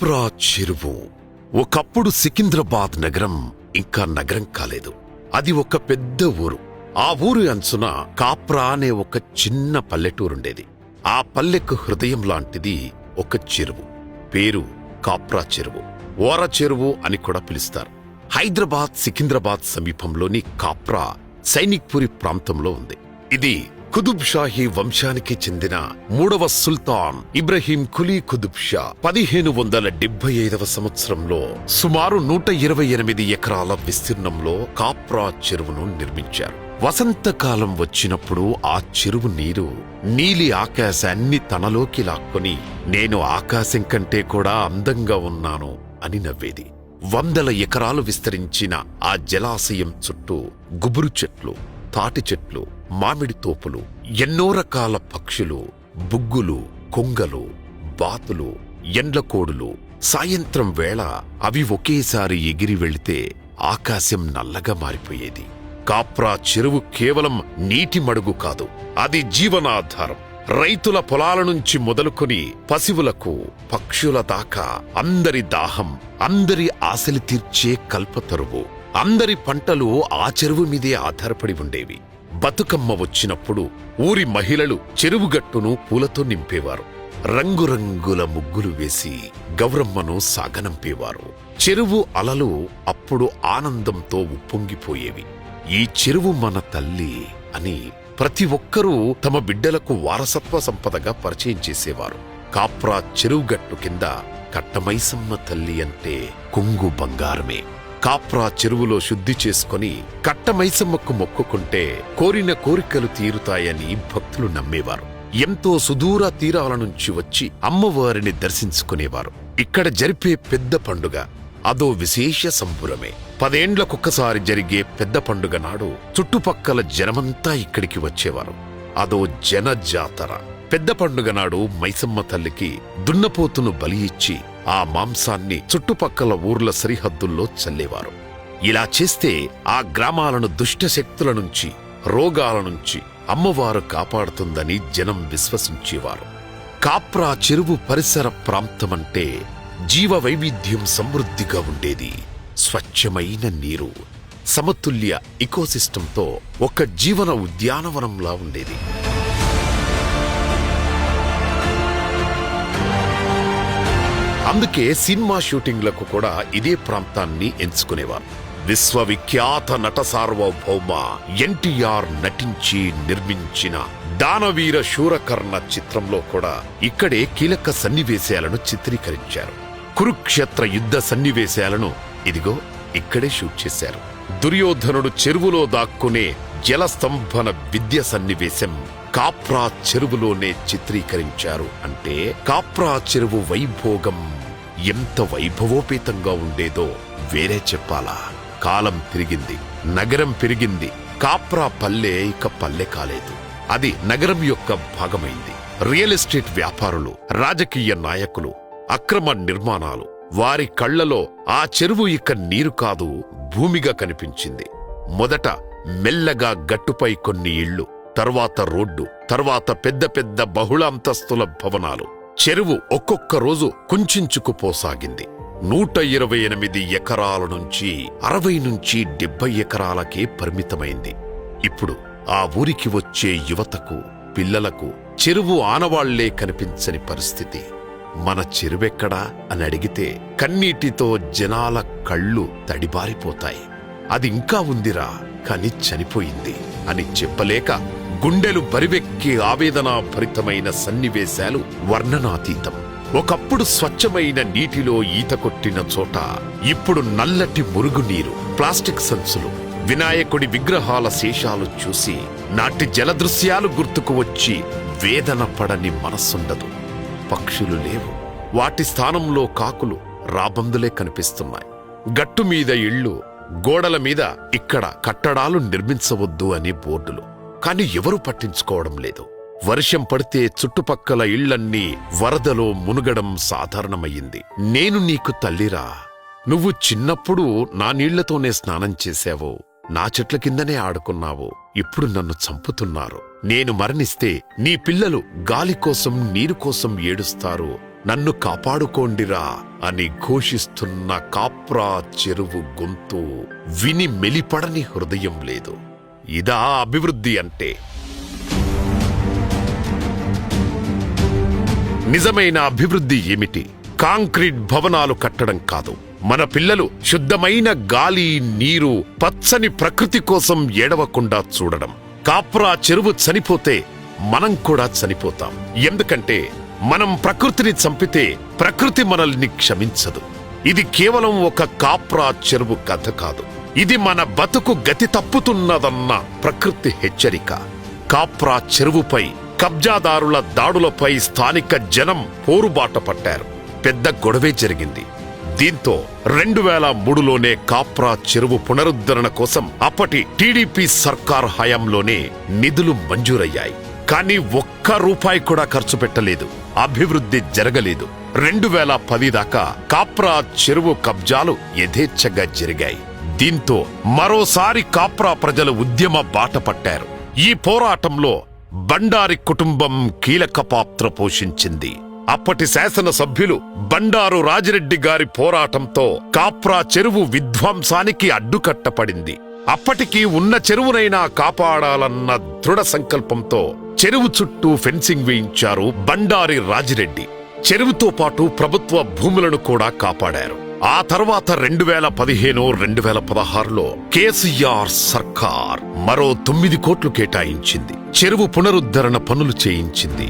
కాప్రా చెరువు. ఒకప్పుడు సికింద్రాబాద్ నగరం ఇంకా నగరం కాలేదు. అది ఒక పెద్ద ఊరు. ఆ ఊరి అంచున కాప్రా అనే ఒక చిన్న పల్లెటూరుండేది. ఆ పల్లెకు హృదయం లాంటిది ఒక చెరువు. పేరు కాప్రా చెరువు, ఓర చెరువు అని కూడా పిలుస్తారు. హైదరాబాద్ సికింద్రాబాద్ సమీపంలోని కాప్రా సైనిక్పురి ప్రాంతంలో ఉంది. ఇది కుతుబ్ షాహీ వంశానికి చెందిన 3వ సుల్తాన్ ఇబ్రహీం కులీ కుతుబ్ షా 1575వ సంవత్సరంలో సుమారు 128 ఎకరాల విస్తీర్ణంలో కాప్రా చెరువును నిర్మించారు. వసంతకాలం వచ్చినప్పుడు ఆ చెరువు నీరు నీలి ఆకాశాన్ని తనలోకి లాక్కొని నేను ఆకాశం కంటే కూడా అందంగా ఉన్నాను అని నవ్వేది. 100 ఎకరాలు విస్తరించిన ఆ జలాశయం చుట్టూ గుబురు చెట్లు, తాటి చెట్లు, మామిడి తోపులు, ఎన్నో రకాల పక్షులు, బుగ్గులు, కొంగలు, బాతులు, ఎండ్లకోడులు. సాయంత్రం వేళ అవి ఒకేసారి ఎగిరి వెళితే ఆకాశం నల్లగా మారిపోయేది. కాప్రా చెరువు కేవలం నీటి మడుగు కాదు, అది జీవనాధారం. రైతుల పొలాల నుంచి మొదలుకొని పశువులకు, పక్షుల దాకా అందరి దాహం, అందరి ఆశలు తీర్చే కల్పతరువు. అందరి పంటలు ఆ చెరువు మీదే ఆధారపడి ఉండేవి. బతుకమ్మ వచ్చినప్పుడు ఊరి మహిళలు చెరువుగట్టును పూలతో నింపేవారు. రంగురంగుల ముగ్గులు వేసి గౌరమ్మను సాగనంపేవారు. చెరువు అలలు అప్పుడు ఆనందంతో ఉప్పొంగిపోయేవి. ఈ చెరువు మన తల్లి అని ప్రతి ఒక్కరూ తమ బిడ్డలకు వారసత్వ సంపదగా పరిచయం చేసేవారు. కాప్రా చెరువుగట్టు కింద కట్టమైసమ్మ తల్లి అంటే కొంగు బంగారమే. కాప్రా చెరువులో శుద్ధి చేసుకుని కట్టమైసమ్మకు మొక్కుకుంటే కోరిన కోరికలు తీరుతాయని భక్తులు నమ్మేవారు. ఎంతో సుదూర తీరాల నుంచి వచ్చి అమ్మవారిని దర్శించుకునేవారు. ఇక్కడ జరిపే పెద్ద పండుగ అదో విశేష సంబురమే. 10 ఏండ్లకొక్కసారి జరిగే పెద్ద పండుగ నాడు చుట్టుపక్కల జనమంతా ఇక్కడికి వచ్చేవారు. అదో జన జాతర. పెద్ద పండుగ నాడు మైసమ్మ తల్లికి దున్నపోతును బలి ఇచ్చి ఆ మాంసాన్ని చుట్టుపక్కల ఊర్ల సరిహద్దుల్లో చల్లేవారు. ఇలా చేస్తే ఆ గ్రామాలను దుష్టశక్తుల నుంచి, రోగాల నుంచి అమ్మవారు కాపాడుతుందని జనం విశ్వసించేవారు. కాప్రా చెరువు పరిసర ప్రాంతమంటే జీవ వైవిధ్యం సమృద్ధిగా ఉండేది. స్వచ్ఛమైన నీరు, సమతుల్య ఇకోసిస్టంతో ఒక జీవన ఉద్యానవనంలా ఉండేది. అందుకే సినిమా షూటింగ్లకు కూడా ఇదే ప్రాంతాన్ని ఎంచుకునేవారు. విశ్వవిఖ్యాత నట సార్వభౌమ ఎన్టీఆర్ నటించి నిర్మించిన దానవీర శూరకర్ణ చిత్రంలో కూడా ఇక్కడే కీలక సన్నివేశాలను చిత్రీకరించారు. కురుక్షేత్ర యుద్ధ సన్నివేశాలను ఇదిగో ఇక్కడే షూట్ చేశారు. దుర్యోధనుడు చెరువులో దాక్కునే జలస్తంభన విద్య సన్నివేశం కాప్రా చెరువులోనే చిత్రీకరించారు. అంటే కాప్రా చెరువు వైభోగం ఎంత వైభవోపేతంగా ఉండేదో వేరే చెప్పాలా? కాలం తిరిగింది, నగరం పెరిగింది. కాప్రా పల్లె ఇక పల్లె కాలేదు, అది నగరం యొక్క భాగమైంది. రియల్ ఎస్టేట్ వ్యాపారులు, రాజకీయ నాయకులు, అక్రమ నిర్మాణాలు, వారి కళ్లలో ఆ చెరువు ఇక నీరు కాదు భూమిగా కనిపించింది. మొదట మెల్లగా గట్టుపై కొన్ని ఇళ్లు, తర్వాత రోడ్డు, తర్వాత పెద్ద పెద్ద బహుళ అంతస్తుల భవనాలు. చెరువు ఒక్కొక్క రోజు కుంచుకుపోసాగింది. 128 ఎకరాల నుంచి 60 నుంచి 70 ఎకరాలకే పరిమితమైంది. ఇప్పుడు ఆ ఊరికి వచ్చే యువతకు, పిల్లలకు చెరువు ఆనవాళ్లే కనిపించని పరిస్థితి. మన చెరువెక్కడా అని అడిగితే కన్నీటితో జనాల కళ్ళు తడిబారిపోతాయి. అది ఇంకా ఉందిరా, కాని చనిపోయింది అని చెప్పలేక గుండెలు బరివెక్కి ఆవేదనా భరితమైన సన్నివేశాలు వర్ణనాతీతం. ఒకప్పుడు స్వచ్ఛమైన నీటిలో ఈత కొట్టిన చోట ఇప్పుడు నల్లటి మురుగునీరు, ప్లాస్టిక్ సంచులు, వినాయకుడి విగ్రహాల శేషాలు చూసి నాటి జలదృశ్యాలు గుర్తుకు వచ్చి వేదన పడని మనస్సుండదు. పక్షులు లేవు, వాటి స్థానంలో కాకులు, రాబందులే కనిపిస్తున్నాయి. గట్టుమీద ఇళ్ళు, గోడల మీద ఇక్కడ కట్టడాలు నిర్మించవద్దు అని బోర్డులు. కాని ఎవరూ పట్టించుకోవడం లేదు. వర్షం పడితే చుట్టుపక్కల ఇళ్లన్నీ వరదలో మునుగడం సాధారణమయ్యింది. నేను నీకు తల్లిరా, నువ్వు చిన్నప్పుడు నా నీళ్లతోనే స్నానం చేశావు, నా చెట్ల కిందనే ఆడుకున్నావు. ఇప్పుడు నన్ను చంపుతున్నారు. నేను మరణిస్తే నీ పిల్లలు గాలి కోసం, నీరు కోసం ఏడుస్తారు నన్ను కాపాడుకోండిరా అని ఘోషిస్తున్న కాప్రా చెరువు గొంతు విని మెలిపడని హృదయం లేదు. ఇదా అభివృద్ధి అంటే? నిజమైన అభివృద్ధి ఏమిటి? కాంక్రీట్ భవనాలు కట్టడం కాదు. మన పిల్లలు శుద్ధమైన గాలి, నీరు, పచ్చని ప్రకృతి కోసం ఏడవకుండా చూడడం. కాప్రా చెరువు చనిపోతే మనం కూడా చనిపోతాం. ఎందుకంటే మనం ప్రకృతిని చంపితే ప్రకృతి మనల్ని క్షమించదు. ఇది కేవలం ఒక కాప్రా చెరువు కథ కాదు. ఇది మన బతుకు గతి తప్పుతున్నదన్న ప్రకృతి హెచ్చరిక. కాప్రా చెరువుపై కబ్జాదారుల దాడులపై స్థానిక జనం పోరుబాట పట్టారు. పెద్ద గొడవే జరిగింది. దీంతో 2003లోనే కాప్రా చెరువు పునరుద్ధరణ కోసం అప్పటి టీడీపీ సర్కార్ హయాంలోనే నిధులు మంజూరయ్యాయి. కానీ ఒక్క రూపాయి కూడా ఖర్చు పెట్టలేదు. అభివృద్ధి జరగలేదు. 2010 దాకా కాప్రా చెరువు కబ్జాలు యథేచ్ఛగా జరిగాయి. దీంతో మరోసారి కాప్రా ప్రజలు ఉద్యమ బాట పట్టారు. ఈ పోరాటంలో బండారి కుటుంబం కీలక పాత్ర పోషించింది. అప్పటి శాసనసభ్యులు బండారు రాజిరెడ్డి గారి పోరాటంతో కాప్రా చెరువు విధ్వంసానికి అడ్డుకట్టపడింది. అప్పటికి ఉన్న చెరువునైనా కాపాడాలన్న దృఢ సంకల్పంతో చెరువు చుట్టూ ఫెన్సింగ్ వేయించారు బండారి రాజిరెడ్డి. చెరువుతో పాటు ప్రభుత్వ భూములను కూడా కాపాడారు. ఆ తర్వాత 2015, 2016లో కేసీఆర్ సర్కార్ మరో 9 కోట్లు కేటాయించింది. చెరువు పునరుద్ధరణ పనులు చేయించింది.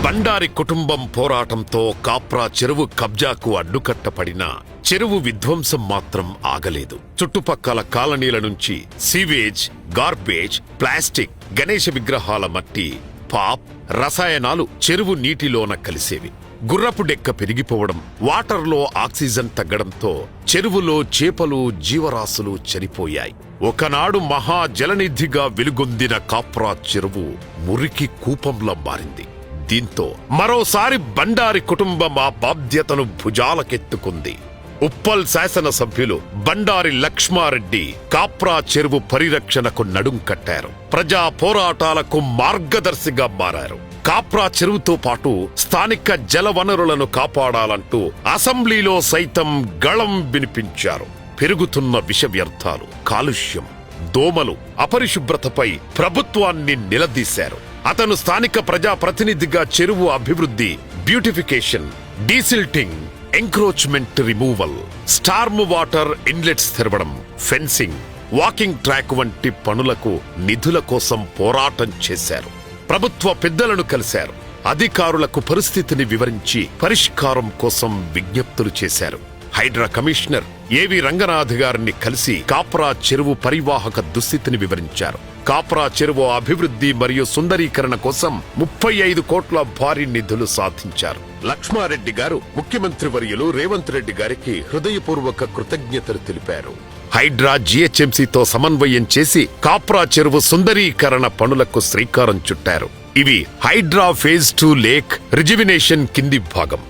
బండారి కుటుంబం పోరాటంతో కాప్రా చెరువు కబ్జాకు అడ్డుకట్టపడినా చెరువు విధ్వంసం మాత్రం ఆగలేదు. చుట్టుపక్కల కాలనీల నుంచి సీవేజ్, గార్బేజ్, ప్లాస్టిక్, గణేశ విగ్రహాల మట్టి, పాప్, రసాయనాలు చెరువు నీటిలోన కలిసేవి. గుర్రపు డెక్క పెరిగిపోవడం, వాటర్లో ఆక్సిజన్ తగ్గడంతో చెరువులో చేపలు, జీవరాశులు చనిపోయాయి. ఒకనాడు మహా జలనిధిగా వెలుగొందిన కాప్రా చెరువు మురికి కూపంలా మారింది. దీంతో మరోసారి బండారి కుటుంబం ఆ బాధ్యతను భుజాలకెత్తుకుంది. ఉప్పల్ శాసనసభ్యులు బండారి లక్ష్మారెడ్డి కాప్రా చెరువు పరిరక్షణకు నడుం కట్టారు. ప్రజా పోరాటాలకు మార్గదర్శిగా మారారు. కాప్రా చెరువుతో పాటు స్థానిక జలవనరులను కాపాడాలంటూ అసెంబ్లీలో సైతం గళం వినిపించారు. పెరుగుతున్న విష వ్యర్థాలు, కాలుష్యం, దోమలు, అపరిశుభ్రతపై ప్రభుత్వాన్ని నిలదీశారు. అతను స్థానిక ప్రజాప్రతినిధిగా చెరువు అభివృద్ధి, beautification, desilting, encroachment removal, Storm water inlets తెరవడం, ఫెన్సింగ్, వాకింగ్ ట్రాక్ వంటి పనులకు నిధుల కోసం పోరాటం చేశారు. ప్రభుత్వ పెద్దలను కలిశారు. అధికారులకు పరిస్థితిని వివరించి పరిష్కారం కోసం విజ్ఞప్తులు చేశారు. హైడ్రా కమిషనర్ ఏవి రంగనాథ్ గారిని కలిసి కాప్రా చెరువు పరివాహక దుస్థితిని వివరించారు. కాప్రా చెరువు అభివృద్ధి మరియు సుందరీకరణ కోసం 35 కోట్ల భారీ నిధులు సాధించారు. లక్ష్మారెడ్డి గారు ముఖ్యమంత్రి వర్యులు రేవంత్ రెడ్డి గారికి హృదయపూర్వక కృతజ్ఞతలు తెలిపారు. హైడ్రా జీహెచ్ఎంసీతో సమన్వయం చేసి కాప్రా చెరువు సుందరీకరణ పనులకు శ్రీకారం చుట్టారు. ఇవి హైడ్రా ఫేజ్ 2 లేక్ రిజివినేషన్ కింది భాగం.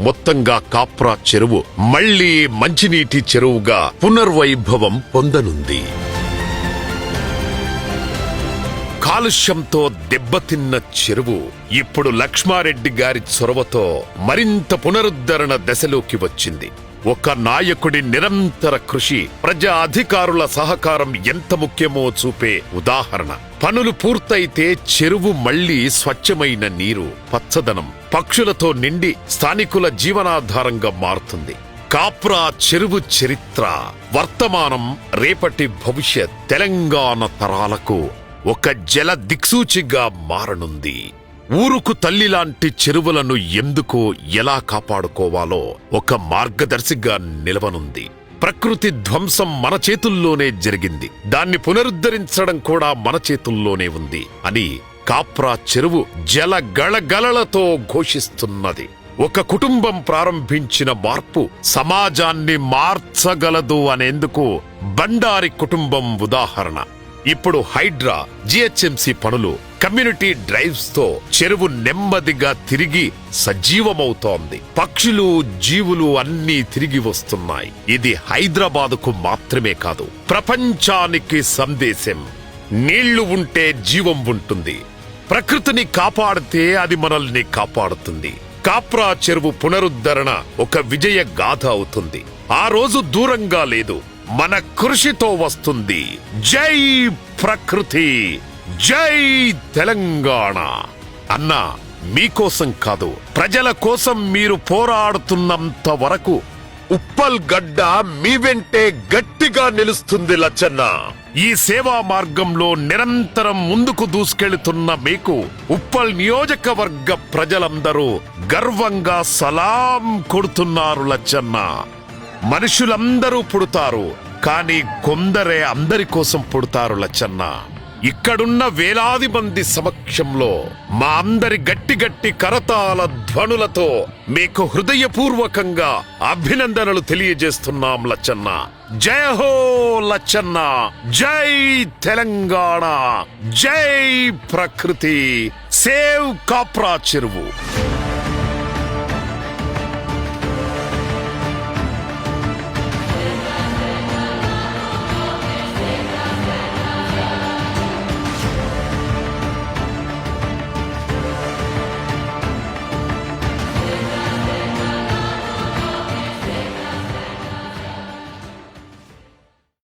మొత్తంగా కాప్రా చెరువు మళ్లీ మంచినీటి చెరువుగా పునర్వైభవం పొందనుంది. కాలుష్యంతో దెబ్బతిన్న చెరువు ఇప్పుడు లక్ష్మారెడ్డి గారి చొరవతో మరింత పునరుద్ధరణ దశలోకి వచ్చింది. ఒక నాయకుడి నిరంతర కృషి, ప్రజా అధికారుల సహకారం ఎంత ముఖ్యమో చూపే ఉదాహరణ. పనులు పూర్తయితే చెరువు మళ్లీ స్వచ్ఛమైన నీరు, పచ్చదనం, పక్షులతో నిండి స్థానికుల జీవనాధారంగా మారుతుంది. కాప్రా చెరువు చరిత్ర, వర్తమానం, రేపటి భవిష్యత్ తెలంగాణ తరాలకు ఒక జల దిక్సూచిగా మారనుంది. ఊరుకు తల్లిలాంటి చెరువులను ఎందుకు, ఎలా కాపాడుకోవాలో ఒక మార్గదర్శిగా నిలవనుంది. ప్రకృతి ధ్వంసం మన చేతుల్లోనే జరిగింది, దాన్ని పునరుద్ధరించడం కూడా మన చేతుల్లోనే ఉంది అని కాప్రా చెరువు జల గళగళలతో ఘోషిస్తున్నది. ఒక కుటుంబం ప్రారంభించిన మార్పు సమాజాన్ని మార్చగలదు అనేందుకు బండారి కుటుంబం ఉదాహరణ. ఇప్పుడు హైడ్రా, జీహెచ్ఎంసీ పనులు, కమ్యూనిటీ డ్రైవ్స్ తో చెరువు నెమ్మదిగా తిరిగి సజీవమవుతోంది. పక్షులు, జీవులు అన్నీ తిరిగి వస్తున్నాయి. ఇది హైదరాబాదుకు మాత్రమే కాదు, ప్రపంచానికి సందేశం. నీళ్లు ఉంటే జీవం ఉంటుంది, ప్రకృతిని కాపాడితే అది మనల్ని కాపాడుతుంది. కాప్రా చెరువు పునరుద్ధరణ ఒక విజయ గాథ అవుతుంది. ఆ రోజు దూరంగా లేదు, మన కృషితో వస్తుంది. జై ప్రకృతి, జై తెలంగాణ. అన్నా, మీకోసం కాదు, ప్రజల కోసం మీరు పోరాడుతున్నంత వరకు ఉప్పల్ గడ్డ మీ వెంటే గట్టిగా నిలుస్తుంది లచ్చన్న. ఈ సేవా మార్గంలో నిరంతరం ముందుకు దూసుకెళ్తున్న మీకు ఉప్పల్ నియోజకవర్గ ప్రజలందరూ గర్వంగా సలాం కొడుతున్నారు లచ్చన్న. మనుషులందరూ పుడతారు, కానీ కొందరే అందరి కోసం పుడతారు లచ్చన్న. ఇక్కడున్న వేలాది మంది సమక్షంలో మా అందరి గట్టి గట్టి కరతాళ ధ్వనులతో మీకు హృదయపూర్వకంగా అభినందనలు తెలియజేస్తున్నాం లచ్చన్న. జయ హో లచ్చన్న, జై తెలంగాణ, జై ప్రకృతి, సేవ్ కాప్రా చెరువు.